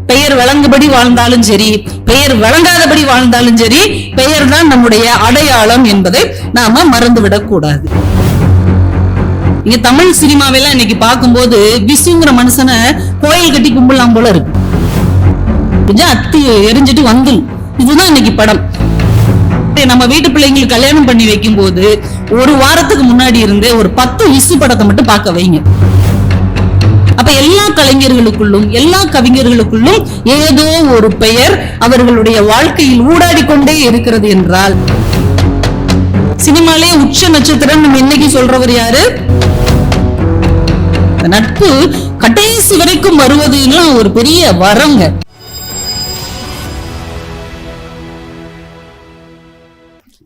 பெயர் வழங்குபடி வாழ்ந்தாலும் சரி, பெயர் வழங்காதபடி வாழ்ந்தாலும் சரி, பெயர் தான் நம்முடைய அடையாளம் என்பதை நாம மறந்துவிடக் கூடாது. இங்க தமிழ் சினிமாவெல்லாம் இன்னைக்கு பார்க்கும்போது விசுங்கிற மனுஷனை கோயில் கட்டி கும்பிடலாம் போல இருக்கு. அத்தி எரிஞ்சிட்டு வந்து இதுதான் இன்னைக்கு படம். நம்ம வீட்டு பிள்ளைங்களுக்கு கல்யாணம் பண்ணி வைக்கும் போது ஒரு வாரத்துக்கு முன்னாடி இருந்து ஒரு 10 விசு படத்தை மட்டும் பார்க்க வைங்க. அப்ப எல்லா கலைஞர்களுக்குள்ளும் எல்லா கவிஞர்களுக்குள்ளும் ஏதோ ஒரு பெயர் அவர்களுடைய வாழ்க்கையில் ஊடாடி கொண்டே இருக்கிறது என்றால், சினிமாலே உச்ச நட்சத்திரம் நம்ம இன்னைக்கு சொல்றவர் யாரு? நட்பு கடைசி வரைக்கும் வருவதுன்னா ஒரு பெரிய வரங்க.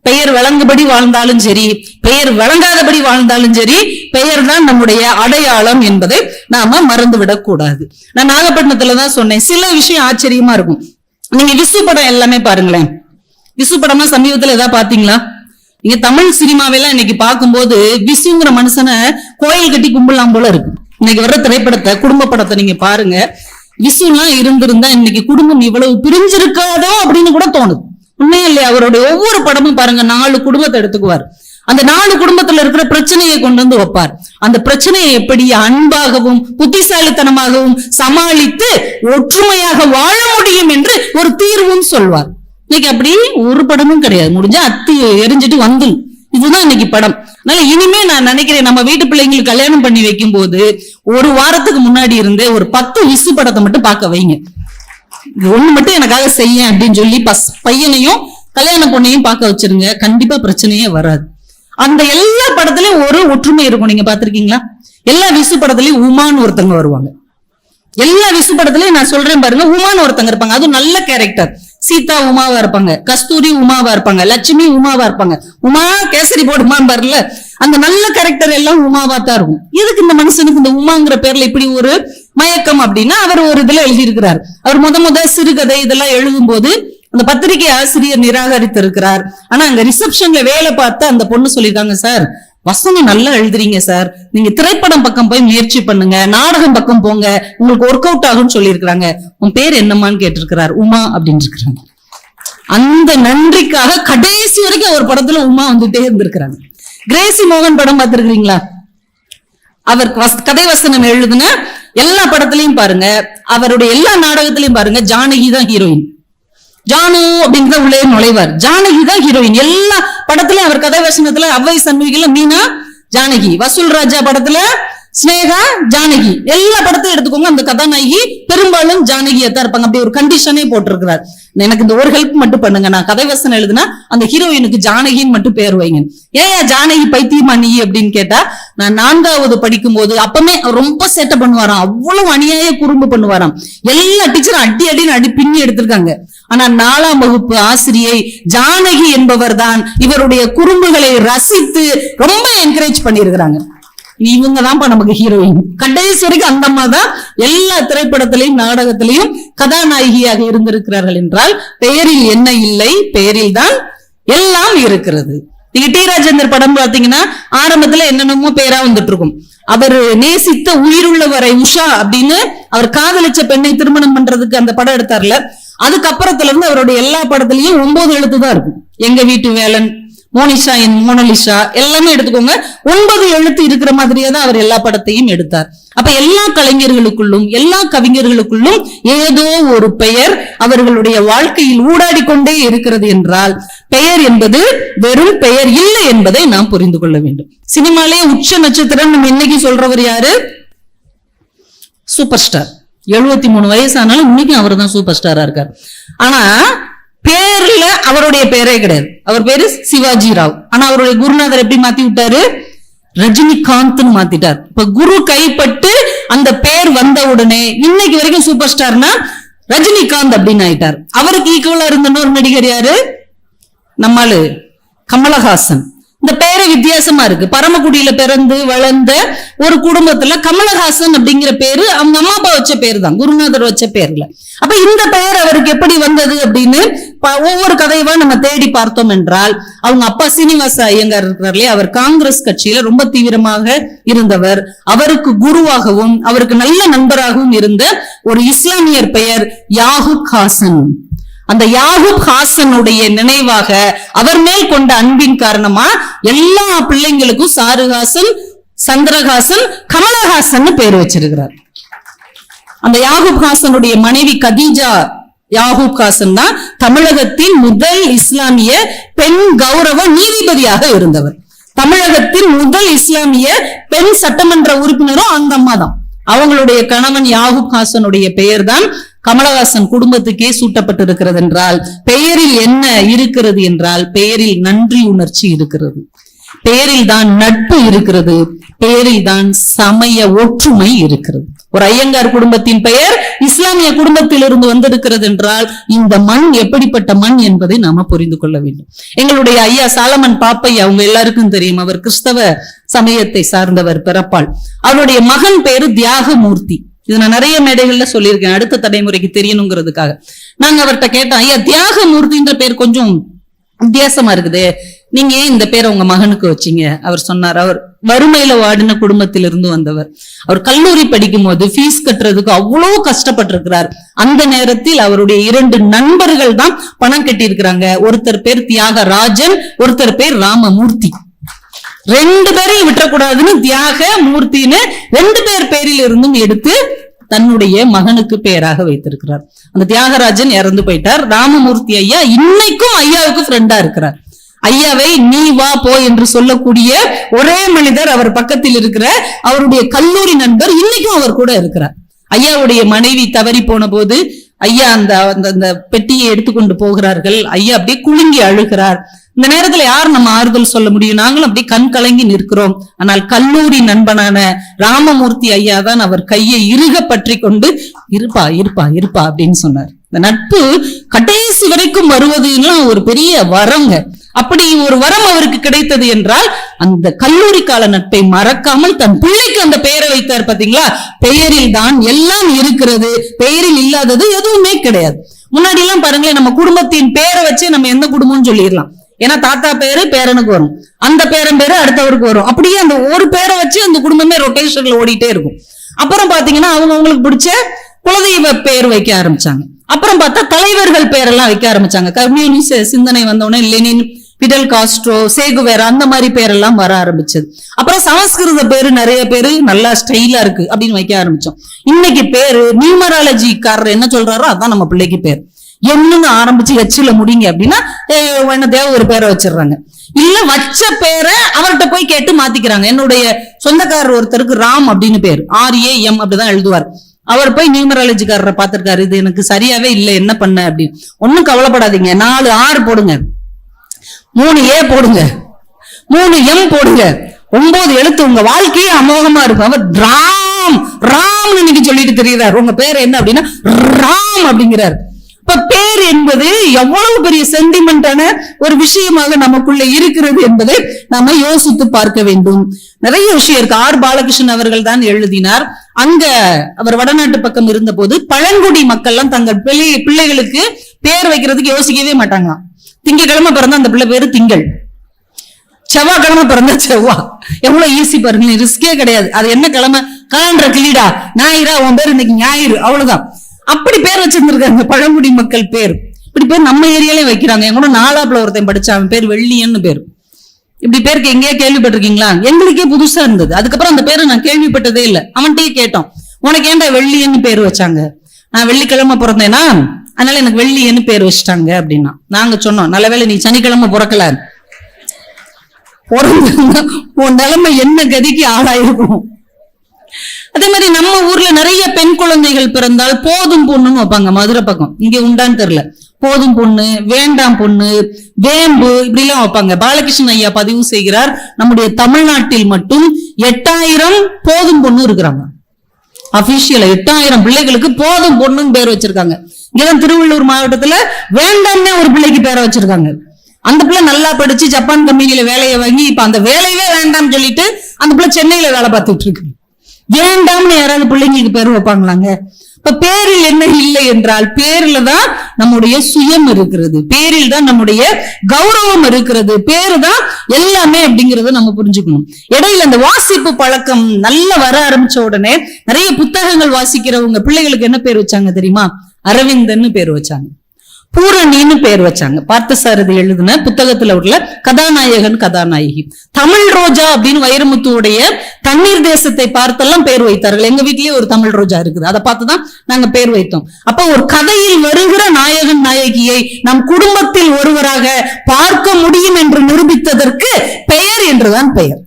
பெயர் வழங்குபடி வாழ்ந்தாலும் சரி, பெயர் வழங்காதபடி வாழ்ந்தாலும் சரி, பெயர் தான் நம்முடைய அடையாளம் என்பதை நாம மறந்துவிடக் கூடாது. நான் நாகப்பட்டினத்துலதான் சொன்னேன், சில விஷயம் ஆச்சரியமா இருக்கும். நீங்க விசு படம் எல்லாமே பாருங்களேன். விசு படமா சமீபத்துல ஏதாவது பாத்தீங்களா? நீங்க தமிழ் சினிமாவெல்லாம் இன்னைக்கு பார்க்கும்போது விசுங்கிற மனுஷனை கோயில் கட்டி கும்பிடலாம் போல இருக்கு. இன்னைக்கு வர்ற திரைப்படத்தை, குடும்ப படத்தை நீங்க பாருங்க. விசுலாம் இருந்திருந்தா இன்னைக்கு குடும்பம் இவ்வளவு பிரிஞ்சிருக்காதோ அப்படின்னு கூட தோணுது. உண்மையா இல்லையா? அவருடைய ஒவ்வொரு படமும் பாருங்க, 4 குடும்பத்தை எடுத்துக்குவார். அந்த 4 குடும்பத்துல இருக்கிற பிரச்சனையை கொண்டு வந்து வைப்பார். அந்த பிரச்சனையை எப்படி அன்பாகவும் புத்திசாலித்தனமாகவும் சமாளித்து ஒற்றுமையாக வாழ முடியும் என்று ஒரு தீர்வும் சொல்வார். இன்னைக்கு அப்படி ஒரு படமும் கிடையாது. முடிஞ்சா அத்தி எரிஞ்சிட்டு வந்து இதுதான் இன்னைக்கு படம். அதனால இனிமே நான் நினைக்கிறேன், நம்ம வீட்டு பிள்ளைங்களுக்கு கல்யாணம் பண்ணி வைக்கும் போது ஒரு வாரத்துக்கு முன்னாடி இருந்து ஒரு 10 விசு படத்தை மட்டும் பார்க்க வைங்க. ஒண்ணு மட்டும் எனக்காக செய்ய அப்படின்னு சொல்லி பையனையும் கல்யாண பொண்ணையும் பார்க்க வச்சிருங்க. கண்டிப்பா பிரச்சனையே வராது. அந்த எல்லா படத்துலயும் ஒரு ஒற்றுமை இருக்கும். நீங்க பாத்திருக்கீங்களா? எல்லா விசு படத்துலயும் உமான்னு ஒருத்தங்க வருவாங்க. எல்லா விசு படத்துலயும் நான் சொல்றேன் பாருங்க, உமான்னு ஒருத்தங்க இருப்பாங்க. அதுவும் நல்ல கேரக்டர். சீதா உமாவா இருப்பாங்க, கஸ்தூரி உமாவா இருப்பாங்க, லட்சுமி உமாவா இருப்பாங்க. உமா கேசரி போடுமா பாருல, அந்த நல்ல கேரக்டர் எல்லாம் உமாவா தான் இருக்கும். எதுக்கு இந்த மனுஷனுக்கு இந்த உமாங்கிற பேர்ல இப்படி ஒரு மயக்கம் அப்படின்னா, அவர் ஒரு இதுல எழுதியிருக்கிறார். அவர் முத சிறுகதை இதெல்லாம் எழுதும் போது அந்த பத்திரிகை ஆசிரியர் நிராகரித்து இருக்கிறார். ஆனா அங்க ரிசப்ஷன்ல வேலை பார்த்து அந்த பொண்ணு சொல்லியிருக்காங்க, சார் வசனம் நல்லா எழுதுறீங்க சார், நீங்க திரைப்படம் பக்கம் போய் முயற்சி பண்ணுங்க, நாடகம் பக்கம் போங்க, உங்களுக்கு ஒர்க் அவுட் ஆகும்னு சொல்லியிருக்கிறாங்க. உன் பேர் என்னமான்னு கேட்டிருக்கிறார். உமா அப்படின்னு இருக்கிறாங்க. அந்த நன்றிக்காக கடைசி வரைக்கும் ஒரு படத்துல உமா வந்துட்டே இருந்திருக்கிறாங்க. கிரேசி மோகன் படம் பார்த்திருக்கீங்களா? அவர் கதை வசனம் எழுதுன எல்லா படத்திலையும் பாருங்க, அவருடைய எல்லா நாடகத்திலையும் பாருங்க, ஜானகி தான் ஹீரோயின். ஜானு அப்படிங்கிற உள்ளே நுழைவார். ஜானகி தான் ஹீரோயின். எல்லா படத்திலயும் அவர் கதை வசனத்துல அவ்வை சண்முகில மீனா ஜானகி, வசூல் ராஜா படத்துல ஸ்னேகா ஜானகி, எல்லா படத்தையும் எடுத்துக்கோங்க, அந்த கதாநாயகி பெரும்பாலும் ஜானகியா தான் இருப்பாங்க. அப்படி ஒரு கண்டிஷனே போட்டிருக்கிறார். எனக்கு இந்த ஒரு ஹெல்ப் மட்டும் பண்ணுங்க, நான் கதை வசனம் எழுதுனா அந்த ஹீரோயினுக்கு ஜானகின்னு மட்டும் பேர் வைங்க. ஏன் ஜானகி பைத்தியமா நீ அப்படின்னு கேட்டா, நான் 4வது படிக்கும் போது அப்பமே ரொம்ப சேட்டை பண்ணுவாராம், அவ்வளவு அநியாய குறும்பு பண்ணுவாராம். எல்லா டீச்சரும் அடி பின்னி எடுத்திருக்காங்க. ஆனா 4ஆம் வகுப்பு ஆசிரியை ஜானகி என்பவர் தான் இவருடைய குறும்புகளை ரசித்து ரொம்ப என்கரேஜ் பண்ணிருக்கிறாங்க. இவங்க தான் நமக்கு ஹீரோயின். கடைசி வரைக்கும் அந்த அம்மா தான் எல்லா திரைப்படத்திலையும் நாடகத்திலையும் கதாநாயகியாக இருந்திருக்கிறார்கள் என்றால், பெயரில் என்ன இல்லை, பெயரில் தான் எல்லாம் இருக்கிறது. நீங்க டி ராஜேந்தர் படம் பாத்தீங்கன்னா ஆரம்பத்துல என்னென்னமோ பேரா வந்துட்டு இருக்கும். அவர் நேசித்த உயிருள்ளவரை உஷா அப்படின்னு அவர் காதலிச்ச பெண்ணை திருமணம் பண்றதுக்கு அந்த படம் எடுத்தார்ல, அதுக்கப்புறத்துல இருந்து அவருடைய எல்லா படத்திலையும் 9 எழுத்து தான் இருக்கும். எங்க வீட்டு வேலன், மோனிஷா என் மோனலிஷா எல்லாமே எடுத்துக்கோங்க, 9 எழுத்து இருக்கிற மாதிரியே தான் அவர் எல்லா படத்தையும் எடுத்தார். அப்ப எல்லா கலைஞர்களுக்குள்ளும் எல்லா கவிஞர்களுக்குள்ளும் ஏதோ ஒரு பெயர் அவர்களுடைய வாழ்க்கையில் ஊடாடி கொண்டே இருக்கிறது என்றால், பெயர் என்பது வெறும் பெயர் இல்லை என்பதை நாம் புரிந்து கொள்ள வேண்டும். சினிமாலே உச்ச நட்சத்திரம் நம்ம இன்னைக்கு சொல்றவர் யாரு? Super star. 73 வயசானாலும் இன்னைக்கு அவர் தான் சூப்பர் ஸ்டாரா இருக்கார். ஆனா பேர்ல அவருடைய பேரே கிடையாது. அவர் பேரு சிவாஜி ராவ். ஆனா அவருடைய குருநாதர் எப்படி மாத்தி விட்டாரு? ரஜினிகாந்த் மாத்திட்டார். இப்ப குரு கைப்பட்டு அந்த பேர் வந்த உடனே இன்னைக்கு வரைக்கும் சூப்பர் ஸ்டார்னா ரஜினிகாந்த் அப்படின்னு ஆயிட்டார். அவருக்கு ஈக்குவலா இருந்த ஒரு நடிகர் யாரு? நம்மளு கமலஹாசன். இந்த பேரே வித்தியாசமா இருக்கு. பரமக்குடியில பிறந்து வளர்ந்த ஒரு குடும்பத்துல கமலஹாசன் அப்படிங்கிற பேரு அவங்க அம்மா அப்பா வச்ச பேரு தான், குருநாதர் வச்ச பேர்ல. அப்ப இந்த பெயர் அவருக்கு எப்படி வந்தது அப்படின்னு ஒவ்வொரு கதையவா நம்ம தேடி பார்த்தோம் என்றால், அவங்க அப்பா சீனிவாச ஐயங்கார் இருக்கிறார்களே, அவர் காங்கிரஸ் கட்சியில ரொம்ப தீவிரமாக இருந்தவர். அவருக்கு குருவாகவும் அவருக்கு நல்ல நண்பராகவும் இருந்த ஒரு இஸ்லாமியர் பெயர் யாகூப் ஹாசன். அந்த யாகூப் ஹாசனுடைய நினைவாக அவர் மேல் கொண்ட அன்பின் காரணமா எல்லா பிள்ளைங்களுக்கும் சாருஹாசன், சந்திரஹாசன், கமலஹாசன் பேர் வச்சிருக்கிறார். அந்த யாகூப் ஹாசனுடைய மனைவி கதீஜா யாகூப் ஹாசன் தான் தமிழகத்தின் முதல் இஸ்லாமிய பெண் கௌரவ நீதிபதியாக இருந்தவர். தமிழகத்தின் முதல் இஸ்லாமிய பெண் சட்டமன்ற உறுப்பினரும் அந்த அம்மா தான். அவங்களுடைய கணவன் யாகூப் ஹாசனுடைய பெயர் தான் கமலஹாசன் குடும்பத்துக்கே சூட்டப்பட்டிருக்கிறது என்றால், பெயரில் என்ன இருக்கிறது என்றால், பெயரில் நன்றி உணர்ச்சி இருக்கிறது, பெயரில் தான் நட்பு இருக்கிறது, பெயரில் தான் சமய ஒற்றுமை இருக்கிறது. ஒரு ஐயங்கார் குடும்பத்தின் பெயர் இஸ்லாமிய குடும்பத்திலிருந்து வந்திருக்கிறது என்றால், இந்த மண் எப்படிப்பட்ட மண் என்பதை நாம புரிந்து கொள்ள வேண்டும். எங்களுடைய ஐயா சாலமன் பாப்பை அவங்க எல்லாருக்கும் தெரியும். அவர் கிறிஸ்தவ சமயத்தை சார்ந்தவர் பிறப்பால். அவருடைய மகன் பேரு தியாகமூர்த்தி. இது நான் நிறைய மேடைகள்ல சொல்லியிருக்கேன், அடுத்த தலைமுறைக்கு தெரியணுங்கிறதுக்காக. நாங்க அவர்கிட்ட கேட்டோம், ஐயா தியாகமூர்த்தின்ற பேர் கொஞ்சம் வித்தியாசமா இருக்குது, நீங்க ஏன் இந்த பேரை உங்க மகனுக்கு வச்சீங்க? அவர் சொன்னார், அவர் வறுமையில வாடின குடும்பத்திலிருந்து வந்தவர். அவர் கல்லூரி படிக்கும் போது ஃபீஸ் கட்டுறதுக்கு அவ்வளவு கஷ்டப்பட்டிருக்கிறார். அந்த நேரத்தில் அவருடைய 2 நண்பர்கள் தான் பணம் கட்டியிருக்கிறாங்க. ஒருத்தர் பேர் தியாகராஜன், ஒருத்தர் பேர் ராமமூர்த்தி. 2 பேரையும் விட்டுறக்கூடாதுன்னு தியாக மூர்த்தின்னு 2 பேர் பேரில் இருந்தும் எடுத்து தன்னுடைய மகனுக்கு பெயராக வைத்திருக்கிறார். அந்த தியாகராஜன் இறந்து போயிட்டார். ராமமூர்த்தி ஐயா இன்னைக்கும் ஐயாவுக்கு ஃப்ரெண்டா இருக்கிறார். ஐயாவை நீ வா போ என்று சொல்லக்கூடிய ஒரே மனிதர் அவர் பக்கத்தில் இருக்கிற அவருடைய கல்லூரி நண்பர் இன்னைக்கும் அவர் கூட இருக்கிறார். ஐயாவுடைய மனைவி தவறி போன போது ஐயா அந்த பெட்டியை எடுத்துக்கொண்டு போகிறார்கள். ஐயா அப்படியே குலுங்கி அழுகிறார். இந்த நேரத்துல யார் நம்ம ஆறுதல் சொல்ல முடியும்? நாங்களும் அப்படியே கண் கலங்கி நிற்கிறோம். ஆனால் கல்லூரி நண்பனான ராமமூர்த்தி ஐயா தான் அவர் கையை இறுக பற்றி கொண்டு இருப்பா இருப்பா இருப்பா அப்படின்னு சொன்னார். இந்த நட்பு கடைசி வரைக்கும் வருவதுன்னா ஒரு பெரிய வரங்க. அப்படி ஒரு வரம் அவருக்கு கிடைத்தது என்றால், அந்த கல்லூரி கால நட்பை மறக்காமல் தன் பிள்ளைக்கு அந்த பெயரை வைத்தார். பாத்தீங்களா? பெயரில் தான் எல்லாம் இருக்கிறது, பெயரில் இல்லாதது எதுவுமே கிடையாது. முன்னாடி எல்லாம் பாருங்களேன், நம்ம குடும்பத்தின் பேரை வச்சு நம்ம எந்த குடும்பம்னு சொல்லிடலாம். ஏன்னா தாத்தா பேரு பேரனுக்கு வரும், அந்த பேரன் பேரு அடுத்தவருக்கு வரும். அப்படியே அந்த ஒரு பேரை வச்சு அந்த குடும்பமே ரொட்டேஷன்ல ஓடிட்டே இருக்கும். அப்புறம் பாத்தீங்கன்னா அவங்களுக்கு பிடிச்ச குலதெய்வ பேர் வைக்க ஆரம்பிச்சாங்க. அப்புறம் பார்த்தா தலைவர்கள் பேரெல்லாம் வைக்க ஆரம்பிச்சாங்க. கம்யூனிஸ்ட் சிந்தனை வந்தோடனே லெனின், பிடல் காஸ்ட்ரோ, சேகுவேரா அந்த மாதிரி பேரெல்லாம் வர ஆரம்பிச்சது. அப்புறம் சமஸ்கிருத பேரு நிறைய பேரு நல்லா ஸ்டைலா இருக்கு அப்படின்னு வைக்க ஆரம்பிச்சோம். இன்னைக்கு பேரு நியூமராலஜிக்காரர் என்ன சொல்றாரோ அதான் நம்ம பிள்ளைக்கு பேர். என்னன்னு ஆரம்பிச்சு எச்சில முடிங்க அப்படின்னா என்ன தேவை ஒரு பேரை வச்சிடுறாங்க. இல்ல வச்ச பேரை அவர்கிட்ட போய் கேட்டு மாத்திக்கிறாங்க. என்னுடைய சொந்தக்காரர் ஒருத்தருக்கு ராம் அப்படின்னு பேர், RAM அப்படிதான் எழுதுவார். அவர் போய் நியூமராலஜிக்காரரை பார்த்திருக்காரு, இது எனக்கு சரியாவே இல்லை, என்ன பண்ண அப்படின்னு. ஒன்னும் கவலைப்படாதீங்க, 4 R போடுங்க, 3 A போடுங்க, 3 M போடுங்க, 9 எழுத்து, உங்க வாழ்க்கையே அமோகமா இருக்கும். அவர் ராம் ராம் இன்னைக்கு சொல்லிட்டு தெரியுறாரு. உங்க பேர் என்ன அப்படின்னா ராம் அப்படிங்கிறார். இப்ப பேர் என்பது எவ்வளவு பெரிய சென்டிமெண்டான ஒரு விஷயமாக நமக்குள்ள இருக்கிறது என்பதை நாம யோசித்து பார்க்க வேண்டும். நிறைய விஷயம் இருக்கு. R பாலகிருஷ்ணன் அவர்கள் தான் எழுதினார். அங்க அவர் வடநாட்டு பக்கம் இருந்த போது பழங்குடி மக்கள் எல்லாம் தங்கள் பிள்ளைகளுக்கு பேர் வைக்கிறதுக்கு யோசிக்கவே மாட்டாங்களாம். திங்கக்கிழமை பிறந்தா அந்த பிள்ளை பேரு திங்கள், செவ்வாய்க்கிழமை பிறந்தா செவ்வா. எவ்வளவு ஈஸி பாருங்க, ரிஸ்கே கிடையாது. அது என்ன கிழமை? காலண்டர கிளீடா, ஞாயிறா, உன் பேர் இன்னைக்கு ஞாயிறு, அவ்வளவுதான். அப்படி பேர் வச்சிருந்திருக்காங்க பழங்குடி மக்கள் பேர். இப்படி பேர் நம்ம ஏரியாலே வைக்கிறாங்க. என் கூட 4ஆப்ல ஒருத்தன் படிச்சான், அவன் பேர் வெள்ளியன்னு பேர். இப்படி பேருக்கு எங்கேயா கேள்விப்பட்டிருக்கீங்களா? எங்களுக்கே புதுசா இருந்தது. அதுக்கப்புறம் அந்த பேரை நான் கேள்விப்பட்டதே இல்லை. அவன்கிட்டயே கேட்டோம், உனக்கு ஏன்டா வெள்ளியன்னு பேர் வச்சாங்க? நான் வெள்ளிக்கிழமை பிறந்தேனா, அதனால எனக்கு வெள்ளியன்னு பேர் வச்சுட்டாங்க அப்படின்னா. நாங்க சொன்னோம், நல்லவேளை நீ சனிக்கிழமை பிறக்கல, உன் நிலைமை என்ன கதிக்கு ஆளாயிருக்கும். அதே மாதிரி நம்ம ஊர்ல நிறைய பெண் குழந்தைகள் பிறந்தால் போதும் பொண்ணுன்னு வைப்பாங்க. மதுரை பக்கம், இங்க உண்டான்னு தெரியல, போதும் பொண்ணு, வேண்டாம் பொண்ணு, வேம்பு, இப்படி எல்லாம் வைப்பாங்க. பாலகிருஷ்ணன் ஐயா பதிவு செய்கிறார், நம்முடைய தமிழ்நாட்டில் மட்டும் 8000 போதும் பொண்ணு இருக்கிறாங்க. அபிஷியலா 8000 பிள்ளைகளுக்கு போதும் பொண்ணுன்னு பேர் வச்சிருக்காங்க. இங்கதான் திருவள்ளூர் மாவட்டத்துல வேண்டாம்னே ஒரு பிள்ளைக்கு பேரை வச்சிருக்காங்க. அந்த பிள்ளை நல்லா படிச்சு ஜப்பான் கம்பெனியில வேலையை வாங்கி இப்ப அந்த வேலையே வேண்டாம்னு சொல்லிட்டு அந்த பிள்ளை சென்னையில வேலை பார்த்துட்டு இருக்கு. வேண்டாம்னு யாராவது பிள்ளைங்களுக்கு பேர் வைப்பாங்களாங்க? இப்ப பேரில் என்ன இல்லை என்றால், பேர்ல தான் நம்முடைய சுயம் இருக்கிறது, பேரில் தான் நம்முடைய கௌரவம் இருக்கிறது, பேரு தான் எல்லாமே அப்படிங்கறத நம்ம புரிஞ்சுக்கணும். இடையில இந்த வாசிப்பு பழக்கம் நல்லா வர ஆரம்பிச்ச உடனே நிறைய புத்தகங்கள் வாசிக்கிறவங்க பிள்ளைகளுக்கு என்ன பேர் வச்சாங்க தெரியுமா? அரவிந்தன்னு பேர் வச்சாங்க, பூரணின்னு பேர் வச்சாங்க. பார்த்தசாரதி எழுதின புத்தகத்துல உள்ள கதாநாயகன் கதாநாயகி. தமிழ் ரோஜா அப்படின்னு வைரமுத்துவுடைய தண்ணீர் தேசத்தை பார்த்தெல்லாம் பேர் வைத்தார்கள். எங்க வீட்லயே ஒரு தமிழ் ரோஜா இருக்குது, அதை பார்த்துதான் நாங்க பேர் வைத்தோம். அப்ப ஒரு கதையில் வருகிற நாயகன் நாயகியை நம் குடும்பத்தில் ஒருவராக பார்க்க முடியும் என்று நிரூபித்ததற்கு பெயர் என்றுதான் பெயர்.